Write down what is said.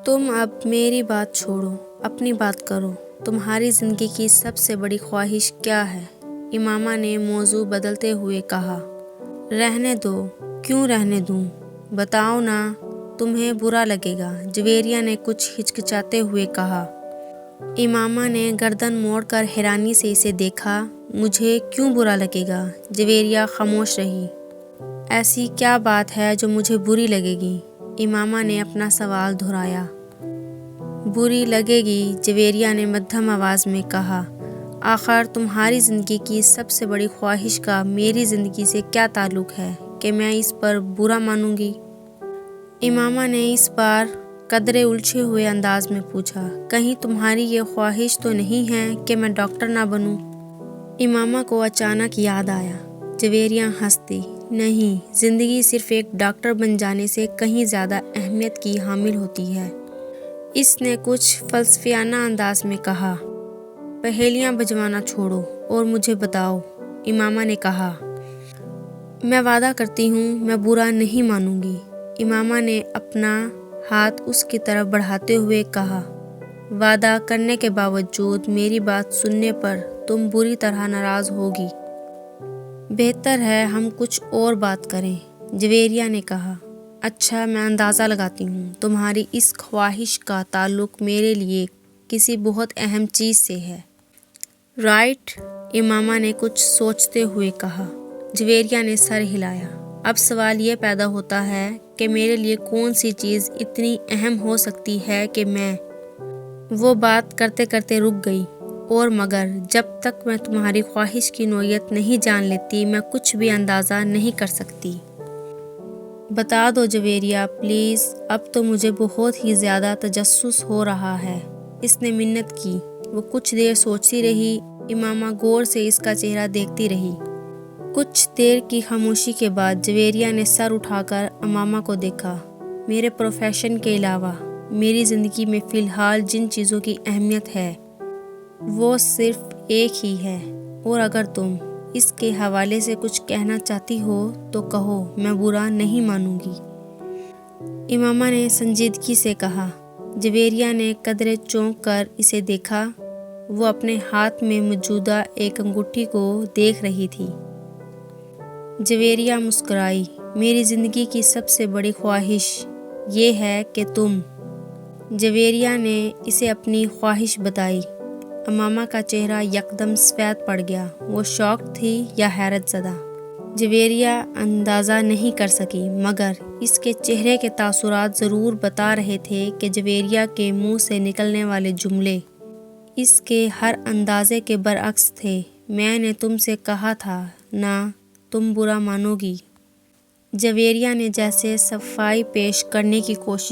تم اب میری بات چھوڑو، اپنی بات کرو۔ تمہاری زندگی کی سب سے بڑی خواہش کیا ہے؟ امامہ نے موضوع بدلتے ہوئے کہا۔ رہنے دو۔ کیوں رہنے دوں؟ بتاؤ نا، تمہیں برا لگے گا، جویریہ نے کچھ ہچکچاتے ہوئے کہا۔ امامہ نے گردن موڑ کر حیرانی سے اسے دیکھا۔ مجھے کیوں برا لگے گا؟ جویریہ خاموش رہی۔ ایسی کیا بات ہے جو مجھے بری لگے گی؟ امامہ نے اپنا سوال دہرایا۔ بری لگے گی، جویریہ نے مدھم آواز میں کہا۔ آخر تمہاری زندگی کی سب سے بڑی خواہش کا میری زندگی سے کیا تعلق ہے کہ میں اس پر برا مانوں گی؟ امامہ نے اس بار قدرے الجھے ہوئے انداز میں پوچھا۔ کہیں تمہاری یہ خواہش تو نہیں ہے کہ میں ڈاکٹر نہ بنوں؟ امامہ کو اچانک یاد آیا۔ جویریہ ہنس دی۔ نہیں، زندگی صرف ایک ڈاکٹر بن جانے سے کہیں زیادہ اہمیت کی حامل ہوتی ہے۔ اس نے کچھ فلسفیانہ انداز میں کہا۔ پہیلیاں بجوانا چھوڑو اور مجھے بتاؤ، امامہ نے کہا۔ میں وعدہ کرتی ہوں میں برا نہیں مانوں گی، امامہ نے اپنا ہاتھ اس کی طرف بڑھاتے ہوئے کہا۔ وعدہ کرنے کے باوجود میری بات سننے پر تم بری طرح ناراض ہوگی۔ بہتر ہے ہم کچھ اور بات کریں، جویریہ نے کہا۔ اچھا، میں اندازہ لگاتی ہوں تمہاری اس خواہش کا تعلق میرے لیے کسی بہت اہم چیز سے ہے۔ رائٹ؟ امامہ نے کچھ سوچتے ہوئے کہا۔ جویریہ نے سر ہلایا۔ اب سوال یہ پیدا ہوتا ہے کہ میرے لیے کون سی چیز اتنی اہم ہو سکتی ہے کہ میں… وہ بات کرتے کرتے رک گئی۔ اور مگر جب تک میں تمہاری خواہش کی نوعیت نہیں جان لیتی میں کچھ بھی اندازہ نہیں کر سکتی۔ بتا دو جویریہ پلیز، اب تو مجھے بہت ہی زیادہ تجسس ہو رہا ہے۔ اس نے منت کی۔ وہ کچھ دیر سوچتی رہی۔ امامہ غور سے اس کا چہرہ دیکھتی رہی۔ کچھ دیر کی خاموشی کے بعد جویریہ نے سر اٹھا کر امامہ کو دیکھا۔ میرے پروفیشن کے علاوہ میری زندگی میں فی الحال جن چیزوں کی اہمیت ہے وہ صرف ایک ہی ہے، اور اگر تم اس کے حوالے سے کچھ کہنا چاہتی ہو تو کہو، میں برا نہیں مانوں گی۔ امامہ نے سنجیدگی سے کہا۔ جویریہ نے قدرے چونک کر اسے دیکھا۔ وہ اپنے ہاتھ میں موجودہ ایک انگوٹھی کو دیکھ رہی تھی۔ جویریہ مسکرائی۔ میری زندگی کی سب سے بڑی خواہش یہ ہے کہ تم… جویریہ نے اسے اپنی خواہش بتائی۔ امامہ کا چہرہ یکدم سفید پڑ گیا۔ وہ شاکڈ تھی یا حیرت زدہ؟ جویریہ اندازہ نہیں کر سکی، مگر اس کے چہرے کے تاثرات ضرور بتا رہے تھے کہ جویریہ کے منہ سے نکلنے والے جملے اس کے ہر اندازے کے برعکس تھے۔ میں نے تم سے کہا تھا نا، تم برا مانو گی۔ جویریہ نے جیسے صفائی پیش کرنے کی کوشش